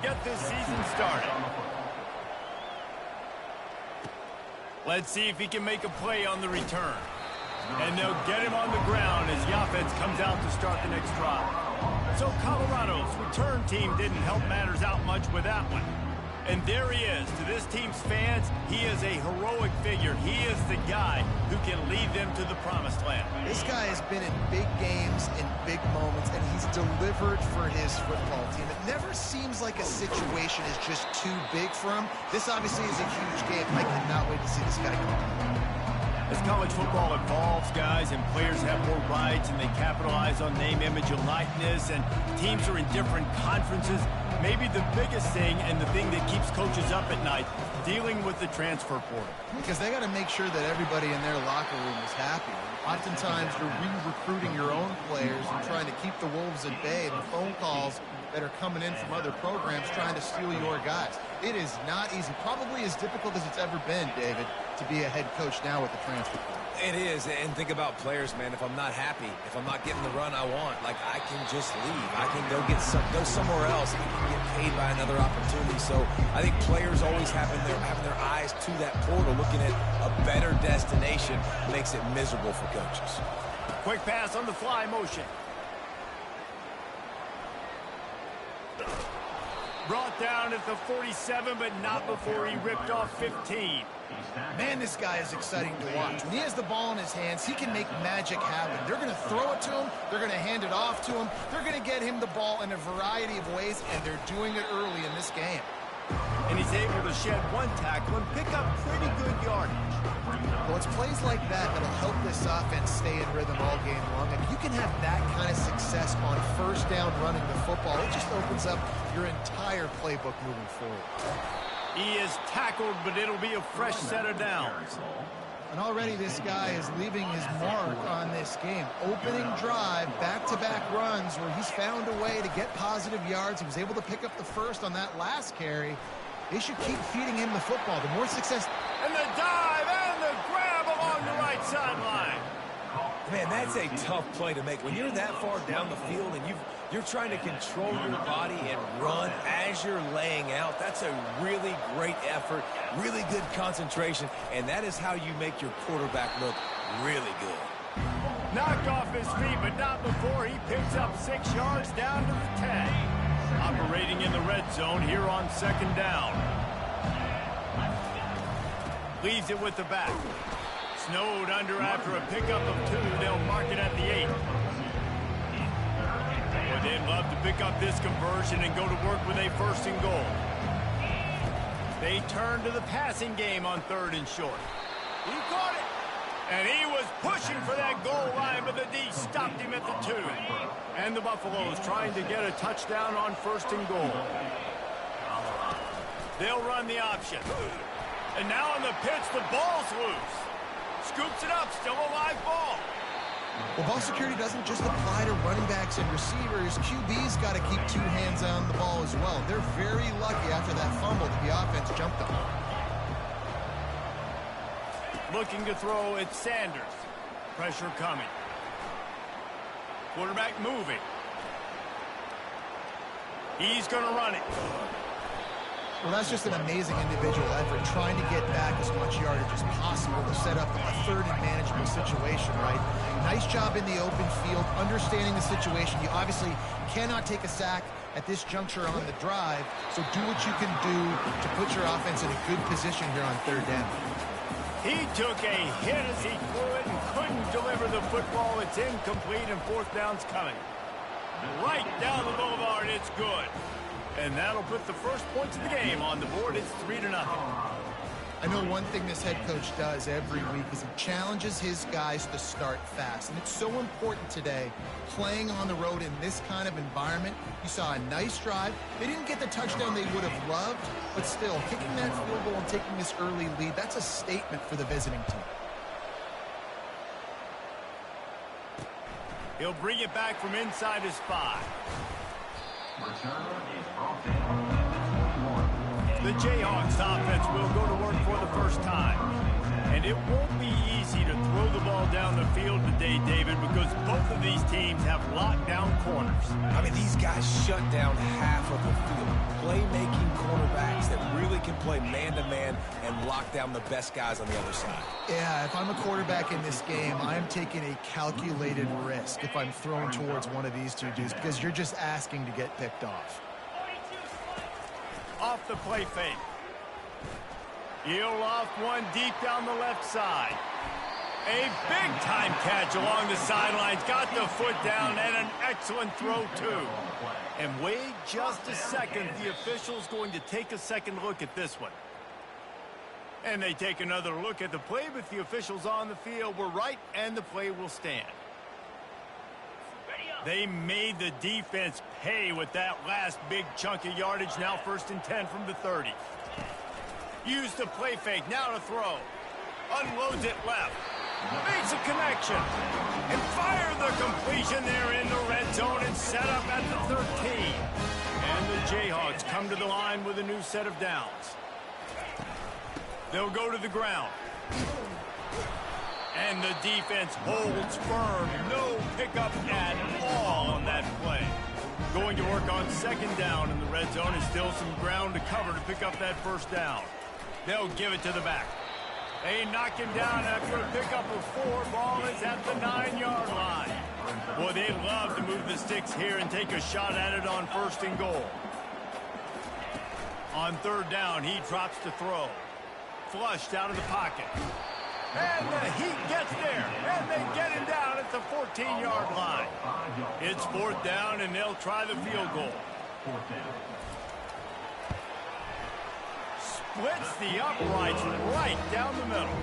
get this season started. Let's see if he can make a play on the return. And they'll get him on the ground as the offense comes out to start the next drive. So Colorado's return team didn't help matters out much with that one. And there he is. To this team's fans, he is a heroic figure. He is the guy who can lead them to the promised land. This guy has been in big games, in big moments, and he's delivered for his football team. It never seems like a situation is just too big for him. This obviously is a huge game. I cannot wait to see this guy come. As college football evolves, guys, and players have more rights and they capitalize on name, image, and likeness, and teams are in different conferences, maybe the biggest thing and the thing that keeps coaches up at night, dealing with the transfer portal. Because they got to make sure that everybody in their locker room is happy. Oftentimes, you're re-recruiting your own players and trying to keep the wolves at bay, and the phone calls that are coming in from other programs trying to steal your guys. It is not easy. Probably as difficult as it's ever been, David, to be a head coach now with the transfer portal. It is, and think about players, man. If I'm not happy, if I'm not getting the run I want, like, I can just leave. I can go somewhere else and get paid by another opportunity. So I think players always having their eyes to that portal, looking at a better destination, makes it miserable for coaches. Quick pass on the fly motion. Brought down at the 47, but not before he ripped off 15. Man, this guy is exciting to watch. When he has the ball in his hands, he can make magic happen. They're going to throw it to him. They're going to hand it off to him. They're going to get him the ball in a variety of ways, and they're doing it early in this game. And he's able to shed one tackle and pick up pretty good yardage. Well, it's plays like that that'll help this offense stay in rhythm all game long. If you can have that kind of success on first down running the football, it just opens up your entire playbook moving forward. He is tackled, but it'll be a fresh set of downs. And already this guy is leaving his mark on this game. Opening drive, back-to-back runs where he's found a way to get positive yards. He was able to pick up the first on that last carry. They should keep feeding him the football. The more success... And the dive and the grab along the right sideline. Man, that's a tough play to make. When you're that far down the field and you're trying to control your body and run as you're laying out, that's a really great effort, really good concentration, and that is how you make your quarterback look really good. Knocked off his feet, but not before he picks up 6 yards down to the 10. Operating in the red zone here on second down. Leaves it with the back. Snowed under after a pickup of 2. They'll mark it at the 8. Boy, they'd love to pick up this conversion and go to work with a first and goal. They turn to the passing game on 3rd and short. He caught it. And he was pushing for that goal line, but the D stopped him at the 2. And the Buffaloes trying to get a touchdown on 1st and goal. They'll run the option. And now on the pitch, the ball's loose. Scoops it up, still a live ball. Well, ball security doesn't just apply to running backs and receivers. QB's got to keep 2 hands on the ball as well. They're very lucky after that fumble that the offense jumped on. Looking to throw, it's Sanders. Pressure coming. Quarterback moving. He's going to run it. Well, that's just an amazing individual effort, trying to get back as much yardage as possible to set up a 3rd and manageable situation, right? Nice job in the open field, understanding the situation. You obviously cannot take a sack at this juncture on the drive, so do what you can do to put your offense in a good position here on 3rd down. He took a hit as he threw it and couldn't deliver the football. It's incomplete and 4th down's coming. Right down the boulevard, it's good. And that'll put the first points of the game on the board. It's 3-0. I know one thing this head coach does every week is he challenges his guys to start fast. And it's so important today, playing on the road in this kind of environment. You saw a nice drive. They didn't get the touchdown they would have loved, but still, kicking that field goal and taking this early lead, that's a statement for the visiting team. He'll bring it back from inside his 5. The Jayhawks offense will go to work for the first time. And it won't be easy to throw the ball down the field today, David, because both of these teams have lockdown corners. I mean, these guys shut down half of the field. Playmaking cornerbacks that really can play man-to-man and lock down the best guys on the other side. Yeah, if I'm a quarterback in this game, I'm taking a calculated risk if I'm thrown towards one of these two dudes because you're just asking to get picked off. Off the play fake. He'll loft one deep down the left side. A big-time catch along the sidelines. Got the foot down and an excellent throw, too. And wait just a second. The official's going to take a second look at this one. And they take another look at the play, but the officials on the field were right, and the play will stand. They made the defense pay with that last big chunk of yardage. Now 1st and 10 from the 30. Use the play fake, now to throw. Unloads it left. Makes a connection. And fire the completion there in the red zone and set up at the 13. And the Jayhawks come to the line with a new set of downs. They'll go to the ground. And the defense holds firm. No pickup at all on that play. Going to work on 2nd down in the red zone and still some ground to cover to pick up that 1st down. They'll give it to the back. They knock him down after a pickup of 4. Ball is at the 9-yard line. Boy, they'd love to move the sticks here and take a shot at it on 1st and goal. On 3rd down, he drops to throw. Flushed out of the pocket. And the Heat gets there. And they get him down at the 14-yard line. It's 4th down, and they'll try the field goal. Splits the uprights right down the middle.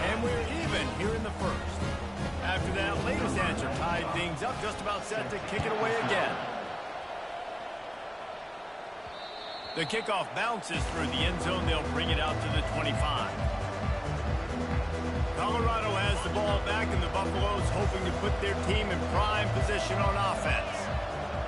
And we're even here in the 1st. After that latest answer tied things up, just about set to kick it away again. The kickoff bounces through the end zone. They'll bring it out to the 25. Colorado has the ball back, and the Buffaloes hoping to put their team in prime position on offense.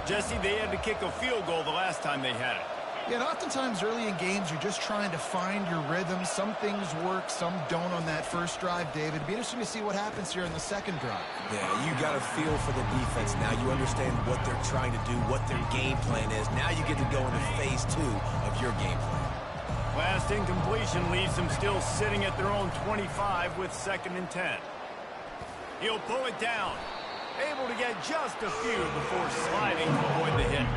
Jesse, they had to kick a field goal the last time they had it. Yeah, and oftentimes early in games, you're just trying to find your rhythm. Some things work, some don't on that first drive, David. It'd be interesting to see what happens here in the 2nd drive. Yeah, you got a feel for the defense now. You understand what they're trying to do, what their game plan is. Now you get to go into phase 2 of your game plan. Last incompletion leaves them still sitting at their own 25 with 2nd and 10. He'll pull it down. Able to get just a few before sliding to avoid the hit.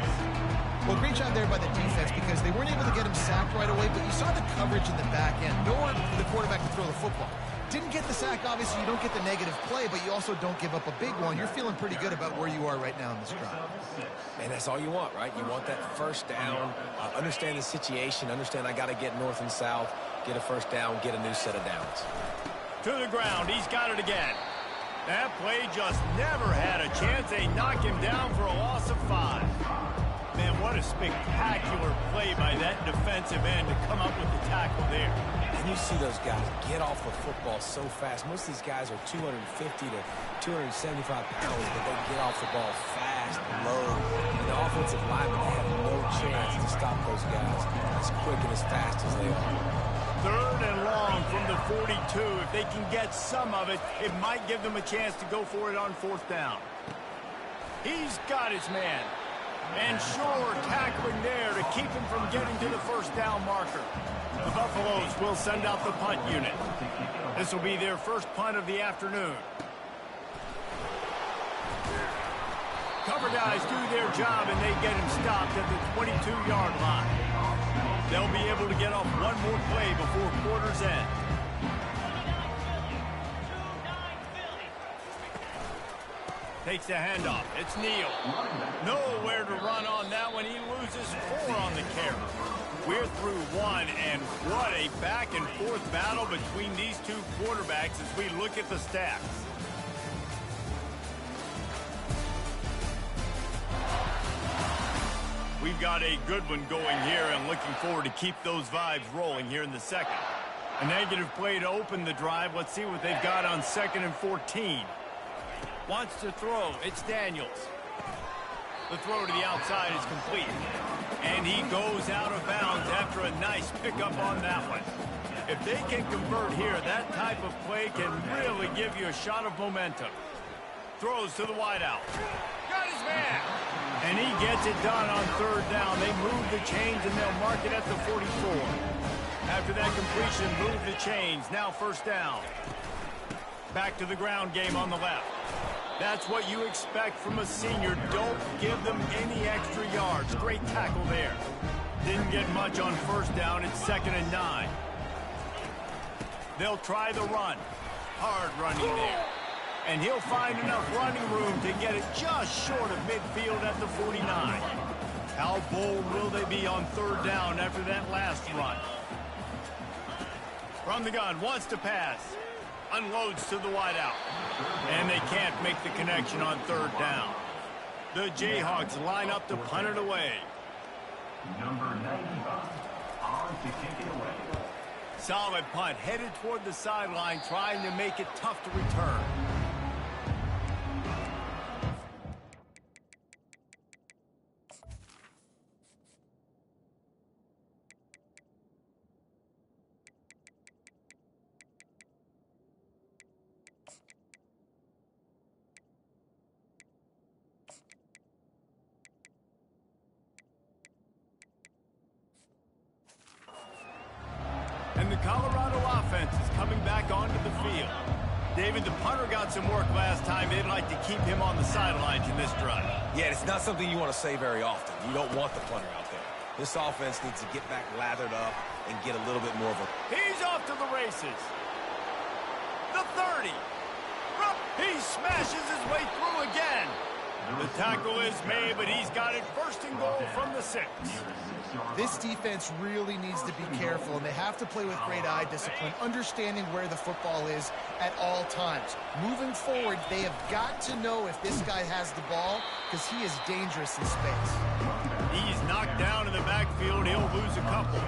Well, great job there by the defense because they weren't able to get him sacked right away, but you saw the coverage in the back end. Nowhere for the quarterback to throw the football. Didn't get the sack, obviously. You don't get the negative play, but you also don't give up a big one. You're feeling pretty good about where you are right now in this drive. And that's all you want, right? You want that 1st down, understand the situation, understand I got to get north and south, get a 1st down, get a new set of downs. To the ground. He's got it again. That play just never had a chance. They knock him down for a loss of 5. Man, what a spectacular play by that defensive end to come up with the tackle there. And you see those guys get off the football so fast. Most of these guys are 250 to 275 pounds, but they get off the ball fast and low. And the offensive linemen have no chance to stop those guys as quick and as fast as they are. 3rd and long from the 42. If they can get some of it, it might give them a chance to go for it on 4th down. He's got his man. And sure, tackling there to keep him from getting to the 1st down marker. The Buffaloes will send out the punt unit. This will be their first punt of the afternoon. Cover guys do their job, and they get him stopped at the 22-yard line. They'll be able to get off one more play before quarter's end. Takes the handoff. It's Neal. Nowhere to run on that one. He loses 4 on the carry. We're through 1, and what a back-and-forth battle between these two quarterbacks as we look at the stats. We've got a good one going here, and looking forward to keep those vibes rolling here in the 2nd. A negative play to open the drive. Let's see what they've got on 2nd and 14. Wants to throw. It's Daniels. The throw to the outside is complete. And he goes out of bounds after a nice pickup on that one. If they can convert here, that type of play can really give you a shot of momentum. Throws to the wideout. Got his man. And he gets it done on third down. They move the chains, and they'll mark it at the 44. After that completion, move the chains. Now first down. Back to the ground game on the left. That's what you expect from a senior. Don't give them any extra yards. Great tackle there. Didn't get much on first down. It's 2nd and 9. They'll try the run. Hard running there. And he'll find enough running room to get it just short of midfield at the 49. How bold will they be on third down after that last run? From the gun, wants to pass. Unloads to the wideout. And they can't make the connection on third down. The Jayhawks line up to punt it away. Number 95, on to kick it away. Solid punt, headed toward the sideline, trying to make it tough to return. And the Colorado offense is coming back onto the field. David, the punter got some work last time. They'd like to keep him on the sidelines in this drive. Yeah, it's not something you want to say very often. You don't want the punter out there. This offense needs to get back lathered up and get a little bit more of a... He's off to the races. The 30. He smashes his way through again. The tackle is made, but he's got it 1st and goal from the 6. This defense really needs to be careful, and they have to play with great eye discipline, understanding where the football is at all times. Moving forward, they have got to know if this guy has the ball, because he is dangerous in space. He's knocked down in the backfield. He'll lose a couple.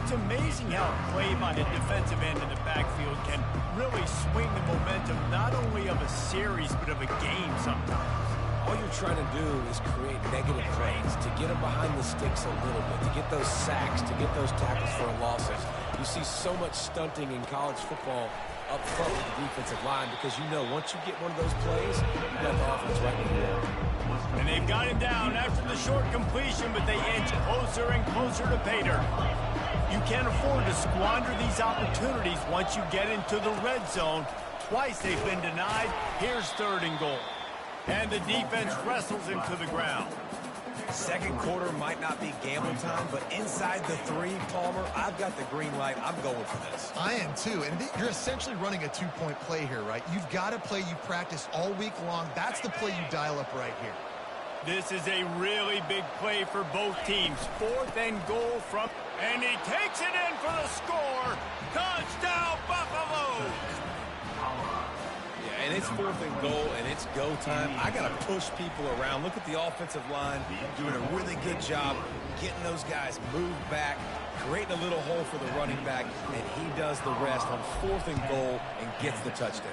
It's amazing how play by the defensive end in the backfield can really swing the momentum not only of a series, but of a game sometimes. All you're trying to do is create negative plays, to get them behind the sticks a little bit, to get those sacks, to get those tackles for losses. You see so much stunting in college football up front with the defensive line because you know once you get one of those plays, you got the offense right where you are. And they've got him down after the short completion, but they inch closer and closer to pay dirt. You can't afford to squander these opportunities once you get into the red zone. Twice they've been denied. Here's 3rd and goal. And the defense wrestles him to the ground. Second quarter might not be gamble time, but inside the 3, Palmer, I've got the green light. I'm going for this. I am too, and you're essentially running a 2-point play here, right? You've got a play you practice all week long. That's the play you dial up right here. This is a really big play for both teams. 4th and goal from... And he takes it in for the score. Touchdown, Buffalo! Yeah, and it's 4th and goal, and it's go time. I got to push people around. Look at the offensive line doing a really good job getting those guys moved back, creating a little hole for the running back, and he does the rest on 4th and goal and gets the touchdown.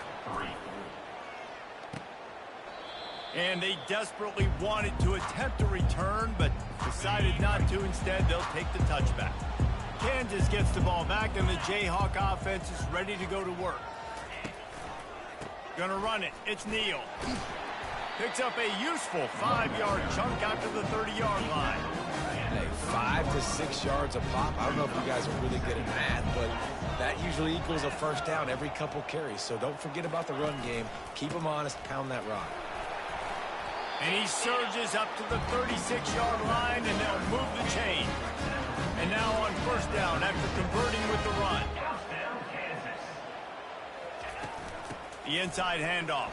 And they desperately wanted to attempt a return, but decided not to. Instead, they'll take the touchback. Kansas gets the ball back, and the Jayhawk offense is ready to go to work. Gonna run it. It's Neal. Picks up a useful 5-yard chunk out to the 30-yard line. Hey, 5 to 6 yards a pop. I don't know if you guys are really good at math, but that usually equals a first down every couple carries. So don't forget about the run game. Keep them honest. Pound that rock. And he surges up to the 36-yard line, and they'll move the chain. And now on first down after converting with the run. The inside handoff.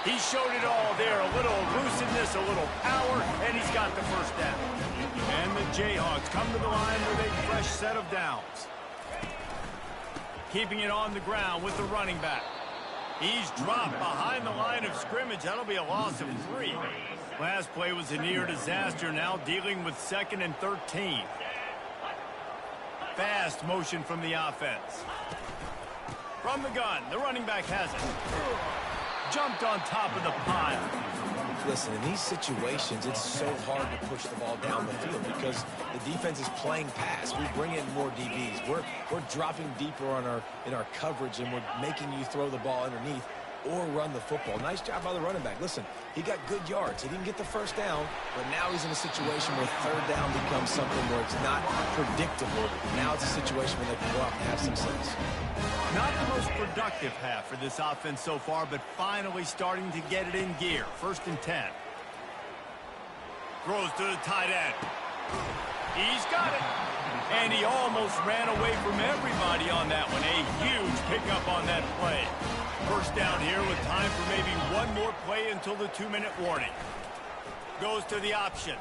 He showed it all there. A little elusiveness, a little power, and he's got the first down. And the Jayhawks come to the line with a fresh set of downs. Keeping it on the ground with the running back. He's dropped behind the line of scrimmage. That'll be a loss of 3. Last play was a near disaster. Now dealing with 2nd and 13. Fast motion from the offense. From the gun, the running back has it. Jumped on top of the pile. Listen, in these situations, it's so hard to push the ball down the field because the defense is playing pass. We bring in more DBs. We're dropping deeper in our coverage, and we're making you throw the ball underneath or run the football. Nice job by the running back. Listen, he got good yards. He didn't get the first down, but now he's in a situation where third down becomes something where it's not predictable. Now it's a situation where they can go out and have success. Not the most productive half for this offense so far, but finally starting to get it in gear. 1st and 10. Throws to the tight end. He's got it. And he almost ran away from everybody on that one. A huge pickup on that play. 1st down here with time for maybe one more play until the 2-minute warning. Goes to the option.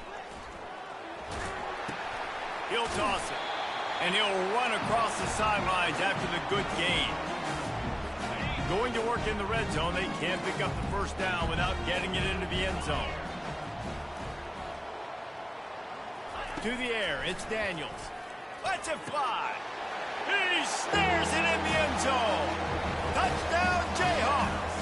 He'll toss it. And he'll run across the sidelines after the good gain. Going to work in the red zone. They can't pick up the 1st down without getting it into the end zone. To the air, it's Daniels. Lets it fly. He snares it in the end zone. Touchdown, Jayhawks.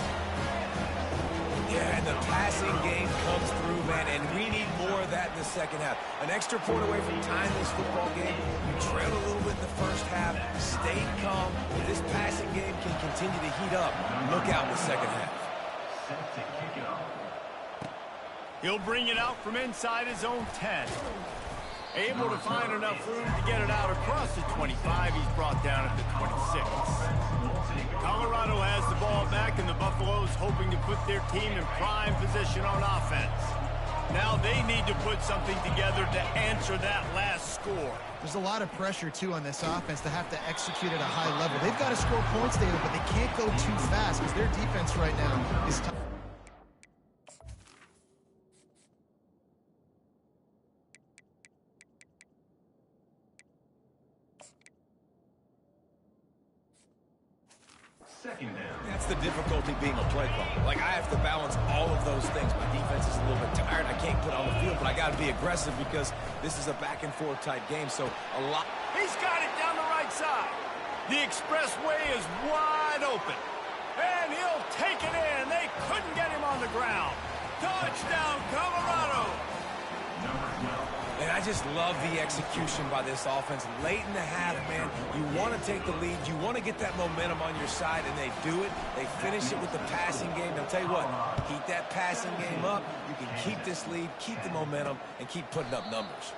Yeah, and the passing game comes through, man, and we need more of that in the second half. An extra point away from tying this football game. You trail a little bit in the first half, stayed calm. If this passing game can continue to heat up, look out in the second half. Set to kick it off. He'll bring it out from inside his own 10. Able to find enough room to get it out across the 25. He's brought down at the 26. Colorado has the ball back, and the Buffaloes hoping to put their team in prime position on offense. Now they need to put something together to answer that last score. There's a lot of pressure, too, on this offense to have to execute at a high level. They've got to score points, David, but they can't go too fast because their defense right now is tough. Second down. That's the difficulty being a play caller. Like, I have to balance all of those things. My defense is a little bit tired. I can't put on the field, but I got to be aggressive because this is a back-and-forth type game. So a lot. He's got it down the right side. The expressway is wide open. And he'll take it in. They couldn't get him on the ground. Touchdown, Colorado. Number 12. And I just love the execution by this offense. Late in the half, man, you want to take the lead. You want to get that momentum on your side, and they do it. They finish it with the passing game. I'll tell you what, keep that passing game up. You can keep this lead, keep the momentum, and keep putting up numbers.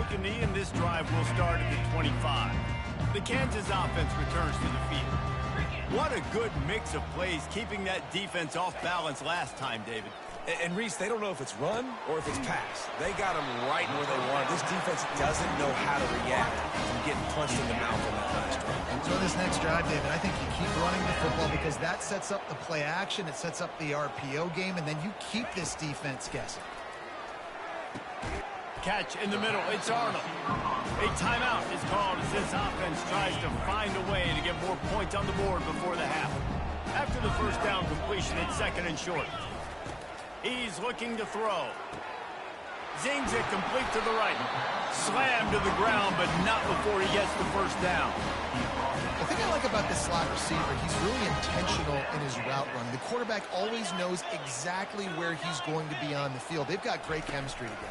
take a knee, and this drive will start at the 25. The Kansas offense returns to the field. What a good mix of plays, keeping that defense off balance last time, David. And Reese, they don't know if it's run or if it's pass. They got them right where they want. This defense doesn't know how to react from getting punched in the mouth on that last drive. So this next drive, David, I think you keep running the football because that sets up the play action, it sets up the RPO game, and then you keep this defense guessing. Catch in the middle, it's Arnold. A timeout is called as this offense tries to find a way to get more points on the board before the half. After the first down completion, it's second and short. He's looking to throw. Zings it complete to the right. Slammed to the ground, but not before he gets the first down. The thing I like about this slot receiver, he's really intentional in his route run. The quarterback always knows exactly where he's going to be on the field. They've got great chemistry together.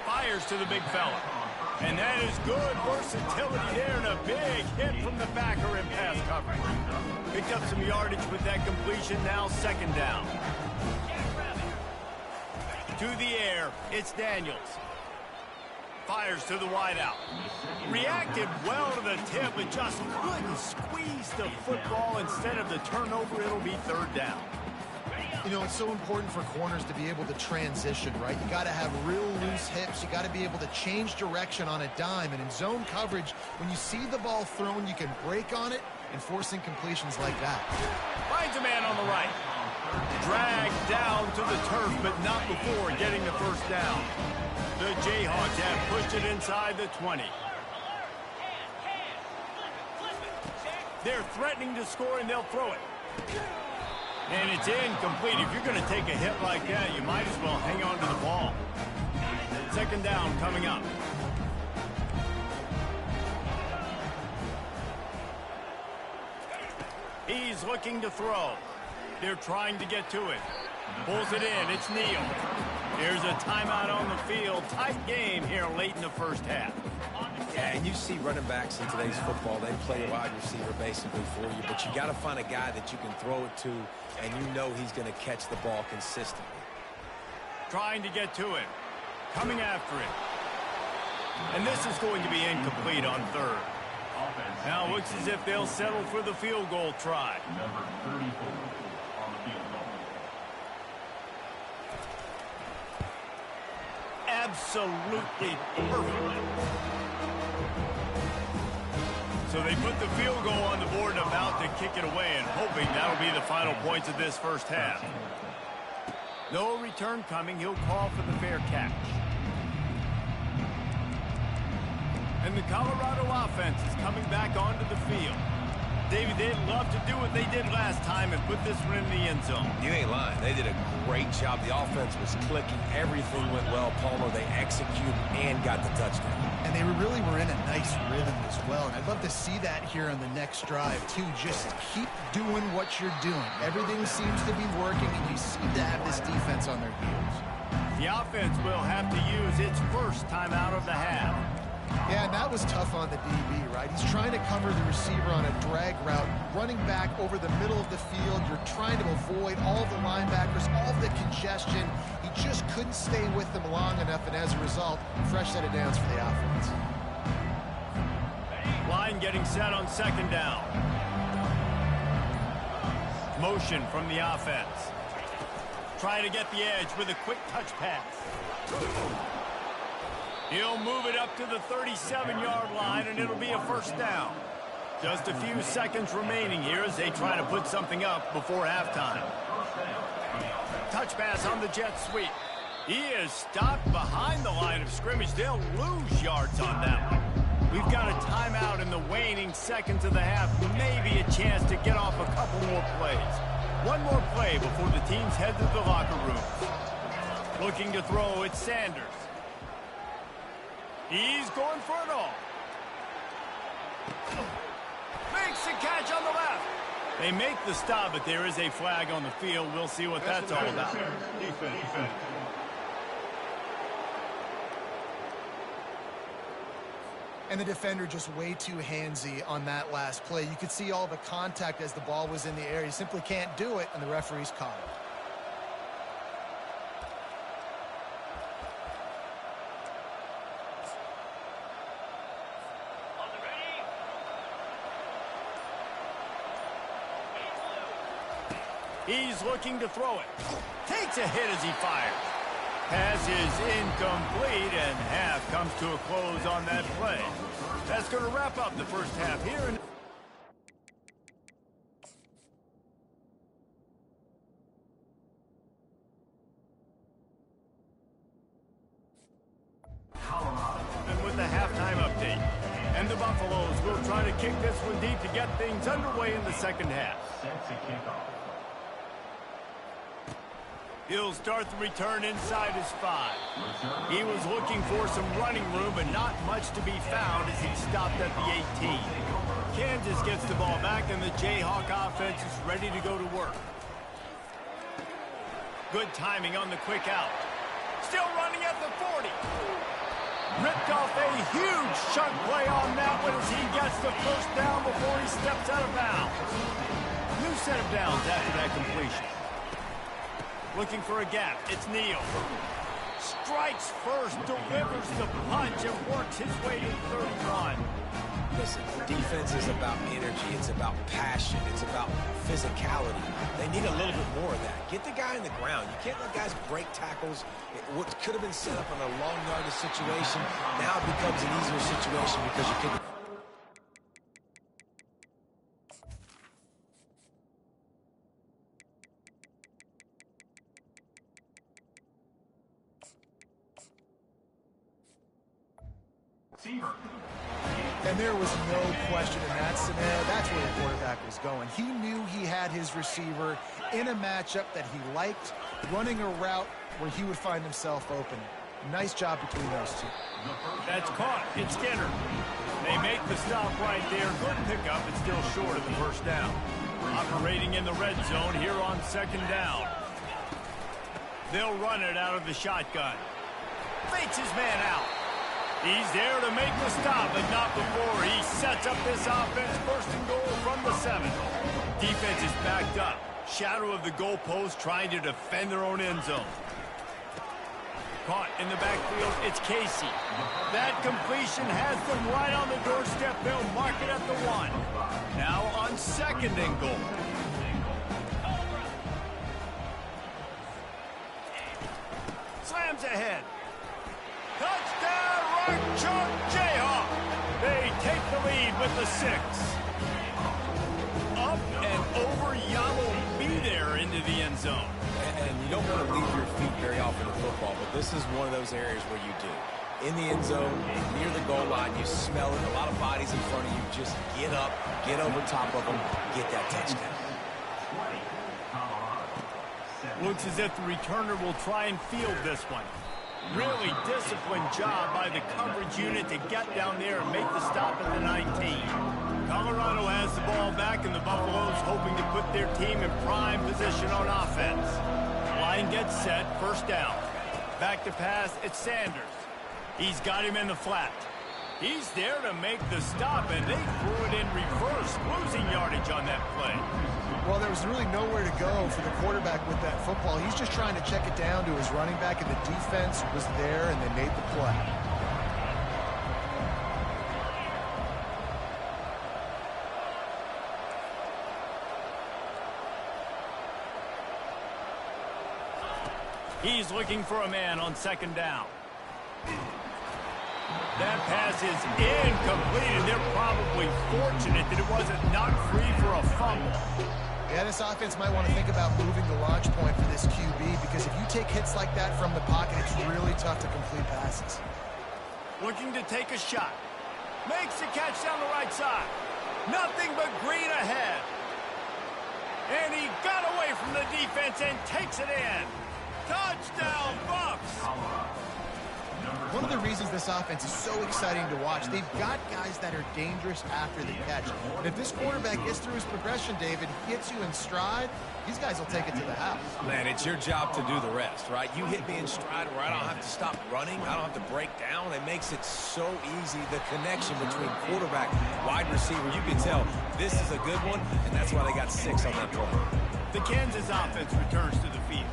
Fires to the big fella. And that is good versatility there, and a big hit from the backer in pass coverage. Picked up some yardage with that completion, now second down. To the air, it's Daniels. Fires to the wideout. Reacted well to the tip, but just couldn't squeeze the football. Instead of the turnover, it'll be third down. You know, it's so important for corners to be able to transition, right? You got to have real loose hips. You got to be able to change direction on a dime. And in zone coverage, when you see the ball thrown, you can break on it and force incompletions like that. Finds a man on the right. Dragged down to the turf, but not before getting the first down. The Jayhawks have pushed it inside the 20. They're threatening to score, and they'll throw it. And it's incomplete. If you're going to take a hit like that, you might as well hang on to the ball. Second down coming up. He's looking to throw. They're trying to get to it. Pulls it in. It's Neal. There's a timeout on the field. Tight game here late in the first half. Yeah, and you see running backs in today's football, they play a wide receiver basically for you, but you got to find a guy that you can throw it to, and you know he's going to catch the ball consistently. Trying to get to it. Coming after it. And this is going to be incomplete on third. Now it looks as if they'll settle for the field goal try. Number 34 on the field goal. Absolutely perfect. So they put the field goal on the board and about to kick it away, and hoping that'll be the final points of this first half. No return coming. He'll call for the fair catch. And the Colorado offense is coming back onto the field. David, they'd love to do what they did last time and put this one in the end zone. You ain't lying. They did a great job. The offense was clicking. Everything went well, Palmer. They executed and got the touchdown. And they really were in a nice rhythm as well. And I'd love to see that here on the next drive, too. Just keep doing what you're doing. Everything seems to be working, and you seem to have this defense on their heels. The offense will have to use its first timeout of the half. Yeah, and that was tough on the DB, right? He's trying to cover the receiver on a drag route, running back over the middle of the field. You're trying to avoid all the linebackers, all the congestion. He just couldn't stay with them long enough, and as a result, fresh set of downs for the offense. Line getting set on second down. Motion from the offense. Trying to get the edge with a quick touch pass. He'll move it up to the 37-yard line, and it'll be a first down. Just a few seconds remaining here as they try to put something up before halftime. Touch pass on the jet sweep. He is stopped behind the line of scrimmage. They'll lose yards on that one. We've got a timeout in the waning seconds of the half. Maybe a chance to get off a couple more plays. One more play before the teams head to the locker room. Looking to throw, it's Sanders. He's going for it all. Makes the catch on the left. They make the stop, but there is a flag on the field. We'll see what that's all about. Defense. And the defender just way too handsy on that last play. You could see all the contact as the ball was in the air. He simply can't do it, and the referee's caught it. He's looking to throw it. Takes a hit as he fires. Pass is incomplete, and half comes to a close on that play. That's going to wrap up the first half here. And with the halftime update. And the Buffaloes will try to kick this one deep to get things underway in the second half. Set to kick off. He'll start the return inside his 5. He was looking for some running room, but not much to be found as he stopped at the 18. Kansas gets the ball back, and the Jayhawk offense is ready to go to work. Good timing on the quick out. Still running at the 40. Ripped off a huge chunk play on that one as he gets the first down before he steps out of bounds. New set of downs after that completion. Looking for a gap. It's Neal. Strikes first, delivers the punch, and works his way to 31. Listen, defense is about energy. It's about passion. It's about physicality. They need a little bit more of that. Get the guy in the ground. You can't let guys break tackles. What could have been set up in a long yardage situation now becomes an easier situation because you couldn't. And there was no question in that scenario. That's where the quarterback was going. He knew he had his receiver in a matchup that he liked, running a route where he would find himself open. Nice job between those two. That's caught. It's Skinner. They make the stop right there. Good pickup, but still short of the first down. Operating in the red zone here on second down. They'll run it out of the shotgun. Fakes his man out. He's there to make the stop, but not before he sets up this offense first and goal from the 7. Defense is backed up. Shadow of the goalpost trying to defend their own end zone. Caught in the backfield, it's Casey. That completion has them right on the doorstep. They'll mark it at the 1. Now on second and goal. Slams ahead. Touchdown, right chunk, Jayhawk. They take the lead with the 6. Up and over, Yamo will be there into the end zone. And you don't want to leave your feet very often in football, but this is one of those areas where you do. In the end zone, near the goal line, you smell it. A lot of bodies in front of you. Just get up, get over top of them, get that touchdown. Looks as if the returner will try and field this one. Really disciplined job by the coverage unit to get down there and make the stop at the 19. Colorado has the ball back, and the Buffaloes hoping to put their team in prime position on offense. Line gets set, first down. Back to pass, it's Sanders. He's got him in the flat. He's there to make the stop, and they threw it in reverse, losing yardage on that play. Well, there was really nowhere to go for the quarterback with that football. He's just trying to check it down to his running back, and the defense was there, and they made the play. He's looking for a man on second down. That pass is incomplete, and they're probably fortunate that it wasn't knocked free for a fumble. Yeah, this offense might want to think about moving the launch point for this QB, because if you take hits like that from the pocket, it's really tough to complete passes. Looking to take a shot. Makes the catch down the right side. Nothing but green ahead. And he got away from the defense and takes it in. Touchdown, Buffs! One of the reasons this offense is so exciting to watch, they've got guys that are dangerous after the catch. And if this quarterback gets through his progression, David, hits you in stride, these guys will take it to the house. Man, it's your job to do the rest, right? You hit me in stride where I don't have to stop running. I don't have to break down. It makes it so easy, the connection between quarterback, wide receiver. You can tell this is a good one, and that's why they got 6 on that play. The Kansas offense returns to the field.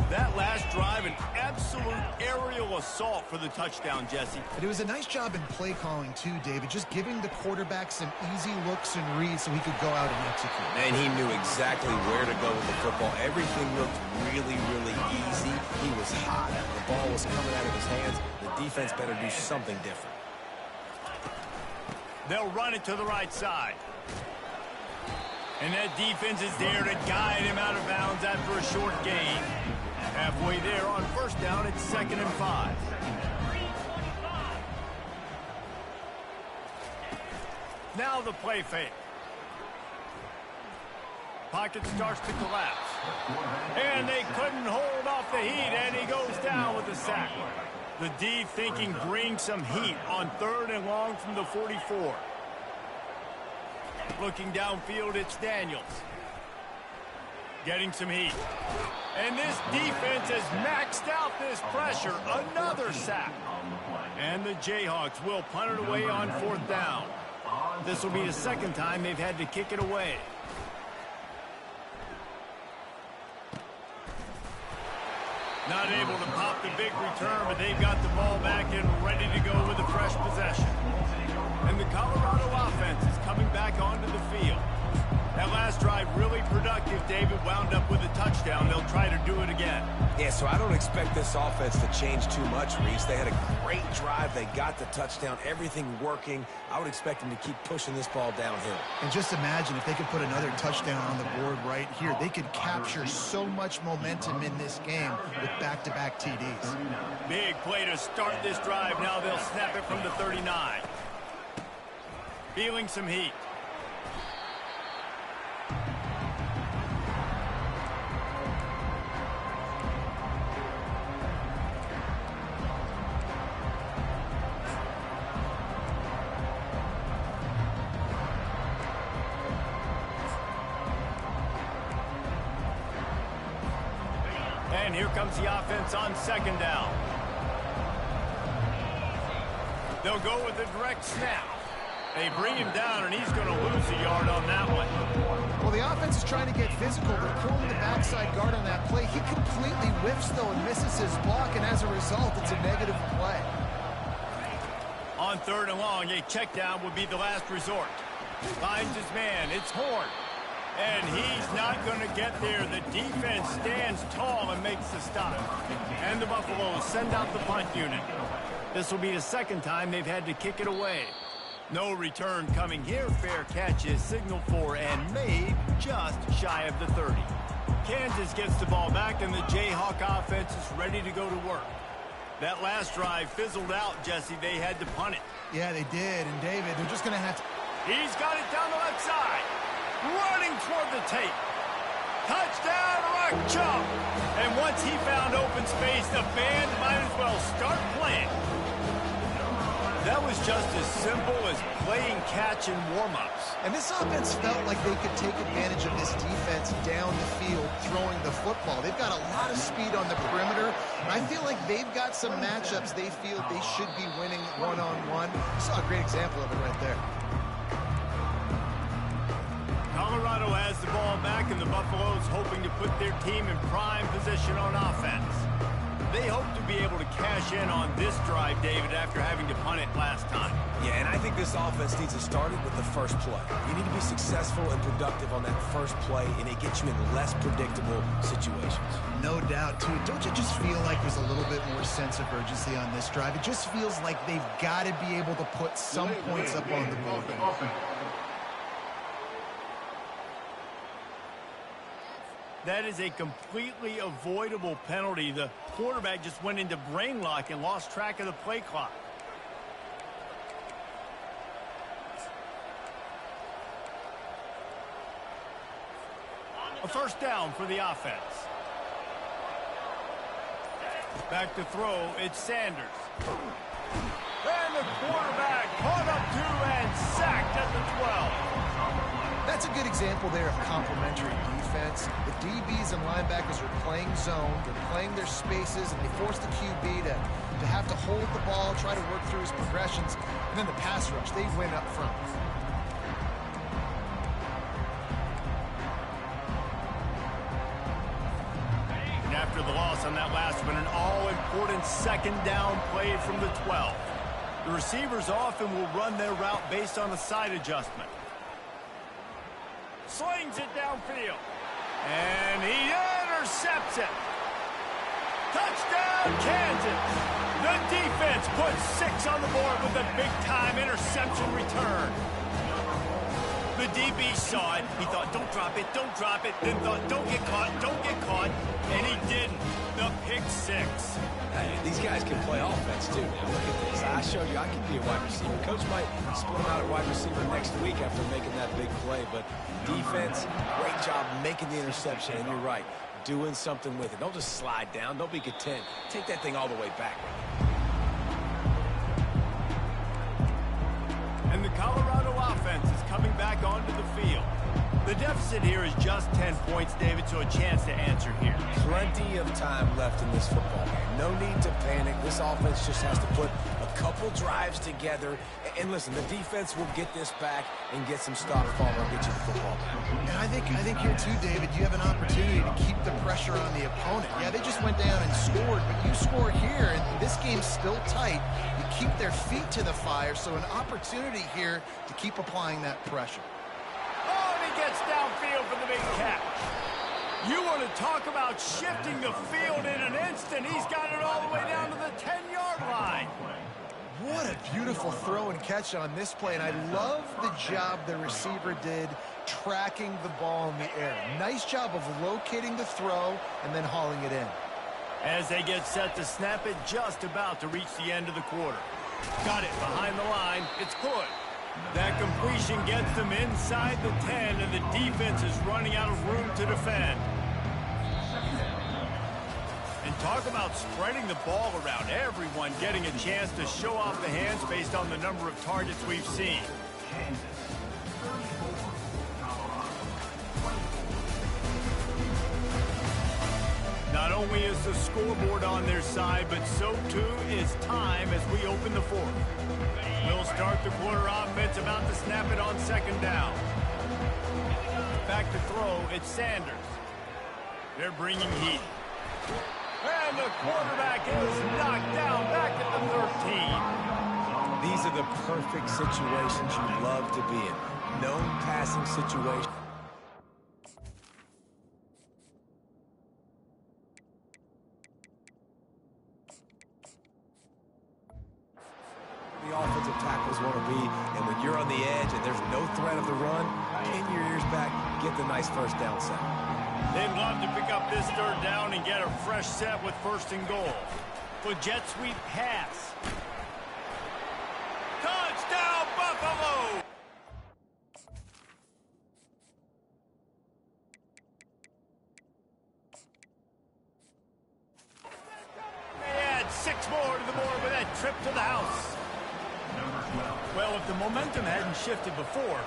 That last drive, an absolute aerial aerial assault for the touchdown, Jesse. But it was a nice job in play calling too, David, just giving the quarterback some easy looks and reads so he could go out and execute. And he knew exactly where to go with the football. Everything looked really, really easy. He was hot. The ball was coming out of his hands. The defense better do something different. They'll run it to the right side. And that defense is there to guide him out of bounds after a short gain. Halfway there on first down, it's 2nd and 5. Now the play fake. Pocket starts to collapse. And they couldn't hold off the heat, and he goes down with a sack. The D thinking bring some heat on 3rd and long from the 44. Looking downfield, it's Daniels. Getting some heat. And this defense has maxed out this pressure. Another sack. And the Jayhawks will punt it away on 4th down. This will be the 2nd time they've had to kick it away. Not able to pop the big return, but they've got the ball back and ready to go with a fresh possession. And the Colorado offense is coming back onto the field. That last drive really productive. David wound up with a touchdown. They'll try to do it again. Yeah, so I don't expect this offense to change too much, Reese. They had a great drive. They got the touchdown. Everything working. I would expect them to keep pushing this ball downhill. And just imagine if they could put another touchdown on the board right here. They could capture so much momentum in this game with back-to-back TDs. Big play to start this drive. Now they'll snap it from the 39. Feeling some heat. And here comes the offense on 2nd down. They'll go with a direct snap. They bring him down, and he's going to lose a yard on that one. Well, the offense is trying to get physical. They're pulling the backside guard on that play. He completely whiffs, though, and misses his block, and as a result, it's a negative play. On 3rd and long, a check down would be the last resort. Finds his man. It's Horn. And he's not going to get there. The defense stands tall and makes the stop. And the Buffaloes send out the punt unit. This will be the 2nd time they've had to kick it away. No return coming here. Fair catch is signaled for and made just shy of the 30. Kansas gets the ball back, and the Jayhawk offense is ready to go to work. That last drive fizzled out, Jesse. They had to punt it. Yeah, they did. And, David, they're just going to have to... He's got it down the left side. Running toward the tape. Touchdown, Rock Chump. And once he found open space, the band might as well start playing. That was just as simple as playing catch in warm-ups. And this offense felt like they could take advantage of this defense down the field throwing the football. They've got a lot of speed on the perimeter, and I feel like they've got some matchups they feel they should be winning one-on-one. You saw a great example of it right there. Colorado has the ball back, and the Buffaloes hoping to put their team in prime position on offense. They hope to be able to cash in on this drive, David, after having to punt it last time. Yeah, and I think this offense needs to start it with the first play. You need to be successful and productive on that first play, and it gets you in less predictable situations. No doubt, too. Don't you just feel like there's a little bit more sense of urgency on this drive? It just feels like they've got to be able to put some points up on the board. That is a completely avoidable penalty. The quarterback just went into brain lock and lost track of the play clock. A first down for the offense. Back to throw, it's Sanders. And the quarterback caught up to and sacked at the 12. That's a good example there of complementary defense. The DBs and linebackers are playing zone, they're playing their spaces, and they force the QB to have to hold the ball, try to work through his progressions, and then the pass rush, they win up front. after the loss on that last one. An all-important second down play from the 12. The receivers often will run their route based on a side adjustment. Slings it downfield. And he intercepts it. Touchdown, Kansas. The defense puts 6 on the board with a big-time interception return. The DB saw it. He thought, don't drop it, don't drop it. Then thought, don't get caught, don't get caught. And he didn't. The pick 6. Hey, these guys can play offense, too. Now, look at this. I showed you I can be a wide receiver. Coach might split him out at wide receiver next week after making that big play. But defense, great job making the interception. And you're right, doing something with it. Don't just slide down. Don't be content. Take that thing all the way back. And the Colorado offense is coming back onto the field. The deficit here is just 10 points, David, so a chance to answer here. Plenty of time left in this football game. No need to panic. This offense just has to put a couple drives together. And listen, the defense will get this back and get some stop form and get you the football back. And I think here too, David, you have an opportunity to keep the pressure on the opponent. Yeah, they just went down and scored, but you score here, and this game's still tight. You keep their feet to the fire, so an opportunity here to keep applying that pressure. Oh, and he gets downfield for the big catch. You want to talk about shifting the field in an instant. He's got it all the way down to the 10-yard line. What a beautiful throw and catch on this play, and I love the job the receiver did tracking the ball in the air. Nice job of locating the throw and then hauling it in. As they get set to snap it, just about to reach the end of the quarter. Got it behind the line. It's good. That completion gets them inside the 10, and the defense is running out of room to defend. And talk about spreading the ball around. Everyone getting a chance to show off the hands based on the number of targets we've seen. Not only is the scoreboard on their side, but so too is time as we open the fourth. We'll start the quarter offense, about to snap it on second down. Back to throw, it's Sanders. They're bringing heat. And the quarterback is knocked down back at the 13. These are the perfect situations you love to be in. Known passing situations. The offensive tackles want to be, and when you're on the edge and there's no threat of the run, pin your ears back, get the nice first down set. They'd love to pick up this third down and get a fresh set with first and goal. The jet sweep pass. Touchdown, Buffalo! They add 6 more to the board with that trip to the house. Well, if the momentum hadn't shifted before,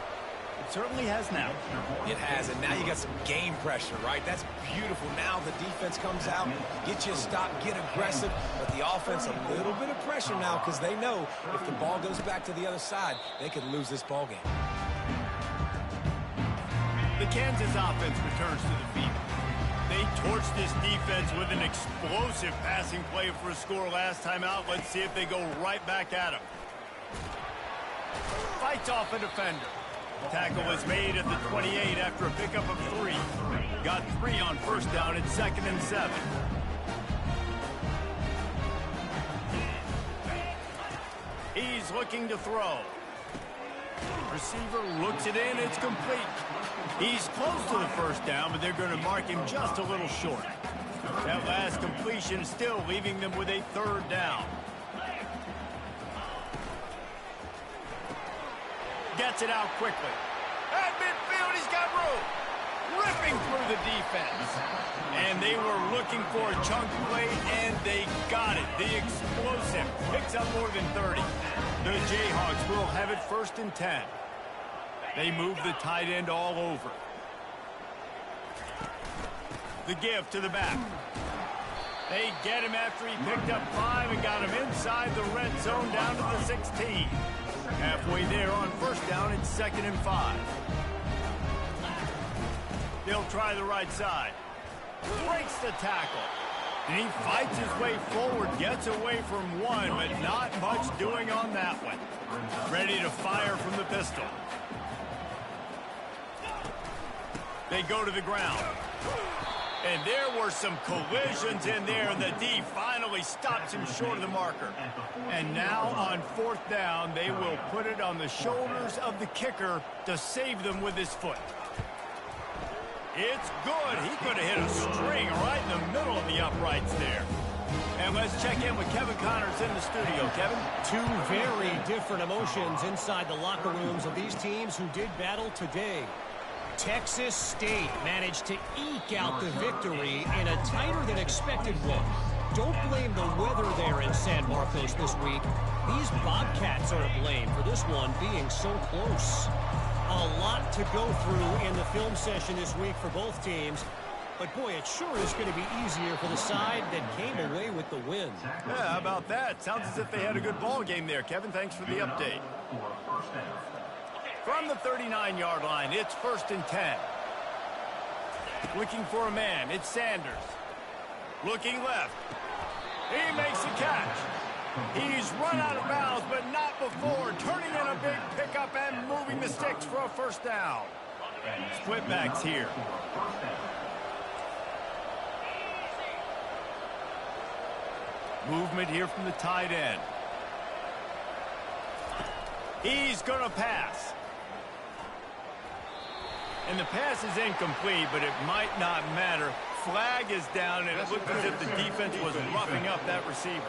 it certainly has now. It has, and now you got some game pressure, right? That's beautiful. Now the defense comes out, get you a stop, get aggressive, but the offense a little bit of pressure now because they know if the ball goes back to the other side, they could lose this ball game. The Kansas offense returns to the field. They torched this defense with an explosive passing play for a score last time out. Let's see if they go right back at him. Fights off a defender. Tackle is made at the 28 after a pickup of 3. Got 3 on first down at 2nd and 7. He's looking to throw. Receiver looks it in. It's complete. He's close to the first down, but they're going to mark him just a little short. That last completion is still leaving them with a third down. Gets it out quickly. At midfield, he's got room. Ripping through the defense. And they were looking for a chunk play, and they got it. The explosive picks up more than 30. The Jayhawks will have it 1st and 10. They move the tight end all over. The give to the back. They get him after he picked up 5 and got him inside the red zone down to the 16. Halfway there on first down, it's 2nd and 5. They'll try the right side. Breaks the tackle. And he fights his way forward, gets away from one, but not much doing on that one. Ready to fire from the pistol. They go to the ground. And there were some collisions in there, and the D finally stops him short of the marker. And now on 4th down, they will put it on the shoulders of the kicker to save them with his foot. It's good. He could have hit a string right in the middle of the uprights there. And let's check in with Kevin Connors in the studio. Kevin? Two very different emotions inside the locker rooms of these teams who did battle today. Texas State managed to eke out the victory in a tighter-than-expected one. Don't blame the weather there in San Marcos this week. These Bobcats are to blame for this one being so close. A lot to go through in the film session this week for both teams. But, boy, it sure is going to be easier for the side that came away with the win. Yeah, how about that? Sounds as if they had a good ball game there. Kevin, thanks for the update. From the 39-yard line, it's 1st and 10. Looking for a man, it's Sanders. Looking left. He makes a catch. He's run out of bounds, but not before. Turning in a big pickup and moving the sticks for a 1st down. Split backs here. Movement here from the tight end. He's going to pass. And the pass is incomplete, but it might not matter. Flag is down, and it looked as if the defense was roughing up that receiver.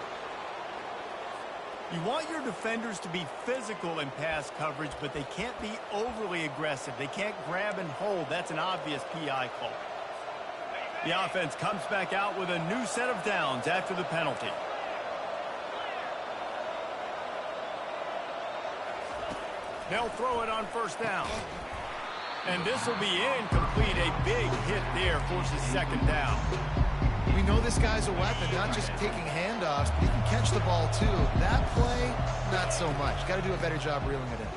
You want your defenders to be physical in pass coverage, but they can't be overly aggressive. They can't grab and hold. That's an obvious PI call. The offense comes back out with a new set of downs after the penalty. They'll throw it on 1st down. And this will be incomplete. A big hit there forces 2nd down. We know this guy's a weapon, not just taking handoffs, but he can catch the ball too. That play, not so much. Got to do a better job reeling it in.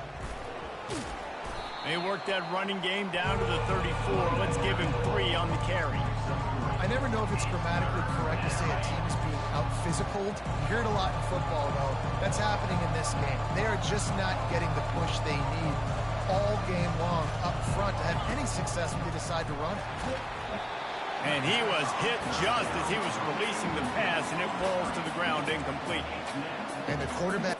They work that running game down to the 34. Let's give him 3 on the carry. I never know if it's grammatically correct to say a team is being out-physicaled. You hear it a lot in football, though. That's happening in this game. They are just not getting the push they need all game long up front to have any success when they decide to run. And he was hit just as he was releasing the pass, and it falls to the ground incomplete. And the quarterback...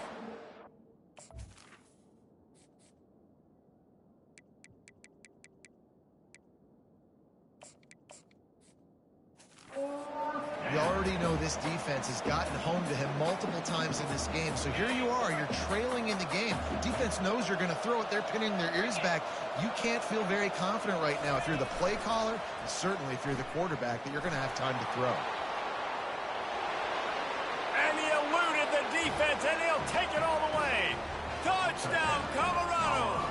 You already know this defense has gotten home to him multiple times in this game. So here you are, you're trailing in the game. Defense knows you're going to throw it. They're pinning their ears back. You can't feel very confident right now if you're the play caller, and certainly if you're the quarterback, that you're going to have time to throw. And he eluded the defense, and he'll take it all the way. Touchdown, Colorado!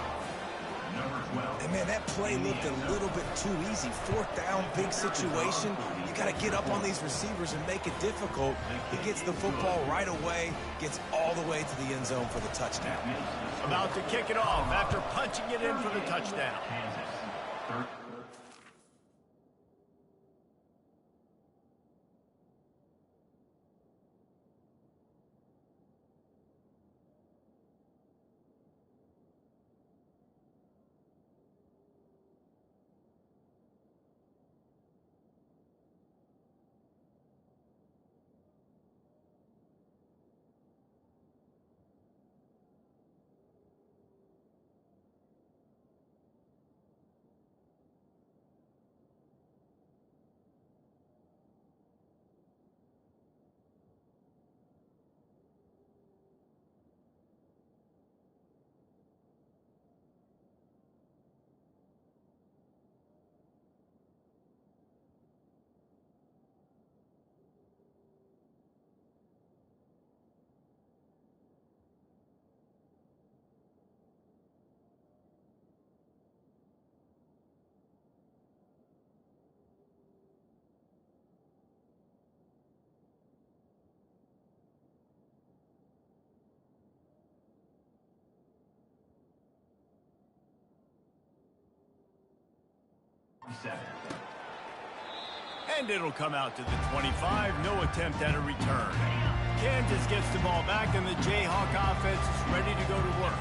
And man, that play looked a little bit too easy. 4th down, big situation. You got to get up on these receivers and make it difficult. He gets the football right away, gets all the way to the end zone for the touchdown. About to kick it off after punching it in for the touchdown. And it'll come out to the 25. No attempt at a return. Kansas gets the ball back, and the Jayhawk offense is ready to go to work.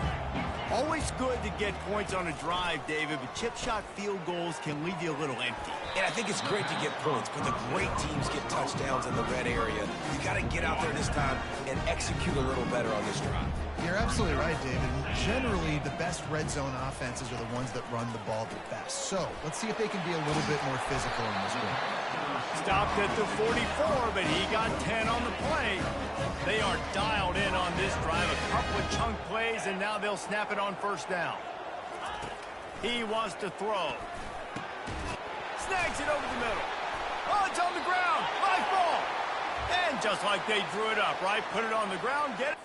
Always good to get points on a drive, David, but chip shot field goals can leave you a little empty. And I think it's great to get points, but the great teams get touchdowns in the red area. You got to get out there this time and execute a little better on this drive. You're absolutely right, David. Generally, the best red zone offenses are the ones that run the ball the best. So let's see if they can be a little bit more physical in this one. Stopped at the 44, but he got 10 on the play. They are dialed in on this drive. A couple of chunk plays, and now they'll snap it on first down. He wants to throw. Snags it over the middle. Oh, it's on the ground. Live ball. And just like they drew it up, right? Put it on the ground, get it.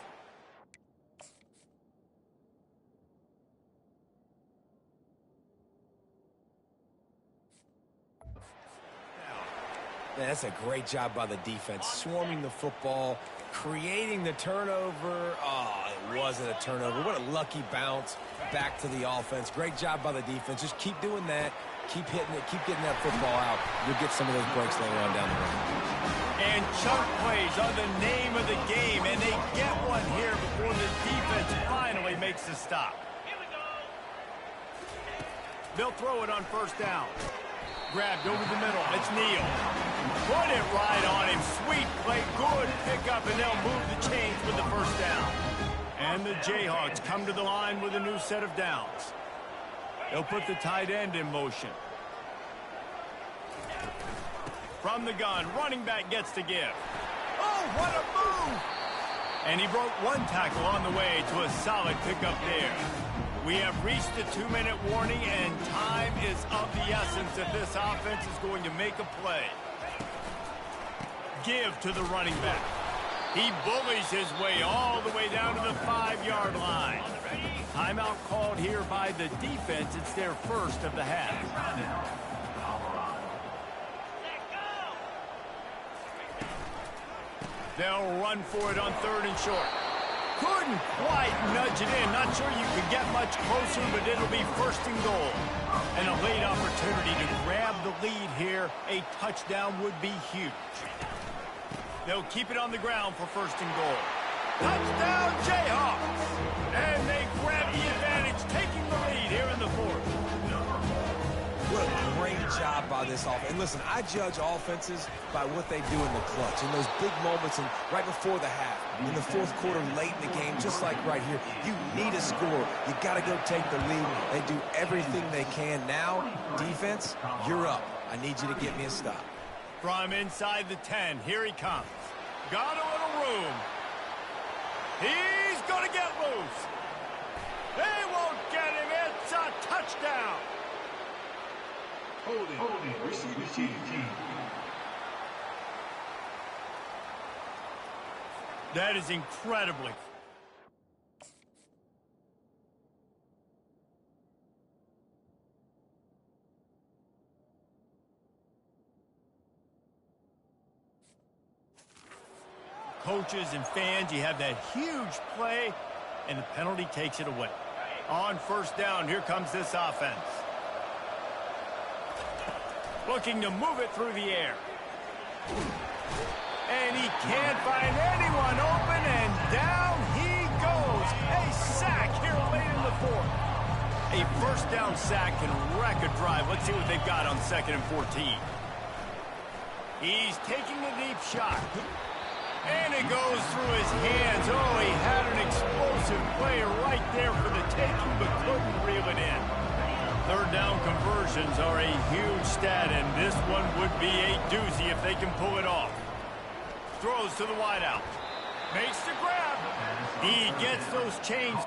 Man, that's a great job by the defense. Swarming the football, creating the turnover. Oh, it wasn't a turnover. What a lucky bounce back to the offense. Great job by the defense. Just keep doing that. Keep hitting it. Keep getting that football out. You'll get some of those breaks later on down the road. And chunk plays are the name of the game, and they get one here before the defense finally makes the stop. They'll throw it on first down. Grabbed over the middle. It's Neal. Put it right on him. Sweet play. Good pickup, and they'll move the chains with the first down. And the Jayhawks come to the line with a new set of downs. They'll put the tight end in motion. From the gun, running back gets to give. Oh, what a move! And he broke one tackle on the way to a solid pickup there. We have reached the 2-minute warning, and time is of the essence if this offense is going to make a play. Give to the running back. He bullies his way all the way down to the 5-yard line. Timeout called here by the defense. It's their first of the half. They'll run for it on 3rd and short. Couldn't quite nudge it in. Not sure you could get much closer, but it'll be 1st and goal. And a late opportunity to grab the lead here. A touchdown would be huge. They'll keep it on the ground for 1st and goal. Touchdown, Jayhawks! And they grab the advantage, taking the lead here in the 4th. What a great job by this offense. And listen, I judge offenses by what they do in the clutch, in those big moments and right before the half, in the 4th quarter, late in the game, just like right here. You need a score. You got to go take the lead. They do everything they can. Now, defense, you're up. I need you to get me a stop. From inside the 10, here he comes. Got a little room. He's going to get loose. They won't get him. It's a touchdown. Holding, receive team. That is incredibly. Coaches and fans, you have that huge play, and the penalty takes it away. On 1st down, here comes this offense. Looking to move it through the air. And he can't find anyone open, and down he goes. A sack here late in the 4th. A 1st down sack can wreck a drive. Let's see what they've got on 2nd and 14. He's taking a deep shot. And it goes through his hands. Oh, he had an explosive play right there for the taking, but couldn't reel it in. 3rd down conversions are a huge stat, and this one would be a doozy if they can pull it off. Throws to the wideout. Makes the grab. He gets those chains.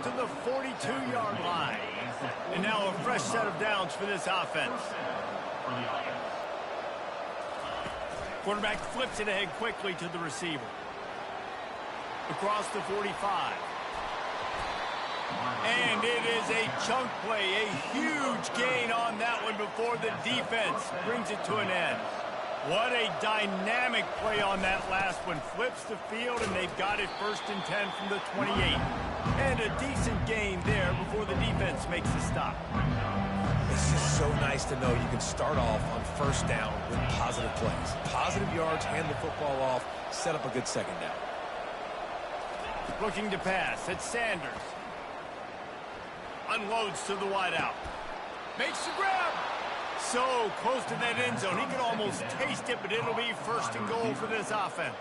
To the 42-yard line. And now a fresh set of downs for this offense. Quarterback flips it ahead quickly to the receiver. Across the 45. And it is a chunk play, a huge gain on that one before the defense brings it to an end. What a dynamic play on that last one. Flips the field, and they've got it 1st and 10 from the 28. And a decent gain there before the defense makes the stop. It's just so nice to know you can start off on 1st down with positive plays. Positive yards, hand the football off, set up a good 2nd down. Looking to pass. It's Sanders. Unloads to the wideout. Makes the grab. So close to that end zone. He could almost taste it, but it'll be 1st and goal for this offense.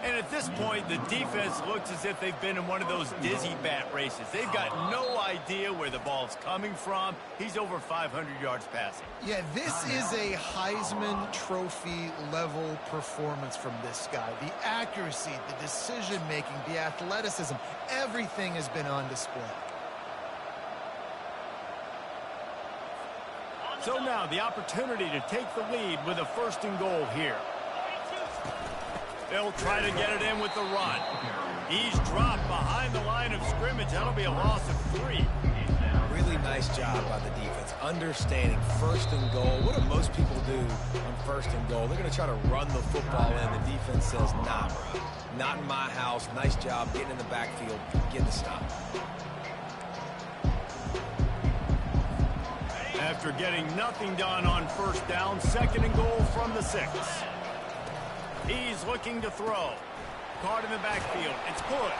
And at this point, the defense looks as if they've been in one of those dizzy bat races. They've got no idea where the ball's coming from. He's over 500 yards passing. Yeah, this is a Heisman Trophy level performance from this guy. The accuracy, the decision-making, the athleticism, everything has been on display. So now the opportunity to take the lead with a 1st and goal here. They'll try to get it in with the run. He's dropped behind the line of scrimmage. That'll be a loss of 3. Really nice job by the defense, understanding 1st and goal. What do most people do on 1st and goal? They're going to try to run the football in. The defense says, nah, bro. Not in my house. Nice job getting in the backfield, getting the stop. After getting nothing done on 1st down, 2nd and goal from the 6. He's looking to throw. Caught in the backfield. It's good.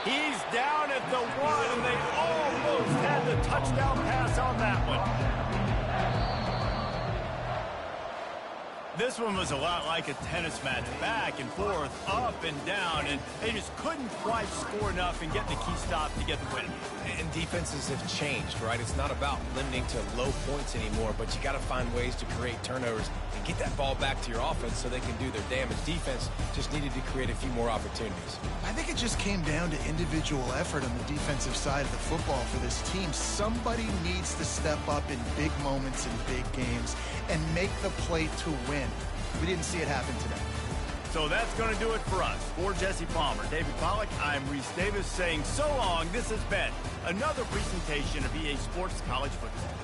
He's down at the 1, and they almost had the touchdown pass on that one. This one was a lot like a tennis match. Back and forth, up and down, and they just couldn't quite score enough and get the key stop to get the win. And defenses have changed, right? It's not about limiting to low points anymore, but you got to find ways to create turnovers and get that ball back to your offense so they can do their damage. Defense just needed to create a few more opportunities. I think it just came down to individual effort on the defensive side of the football for this team. Somebody needs to step up in big moments in big games and make the play to win. We didn't see it happen today. So that's going to do it for us. For Jesse Palmer, David Pollack, I'm Reese Davis saying so long. This has been another presentation of EA Sports College Football.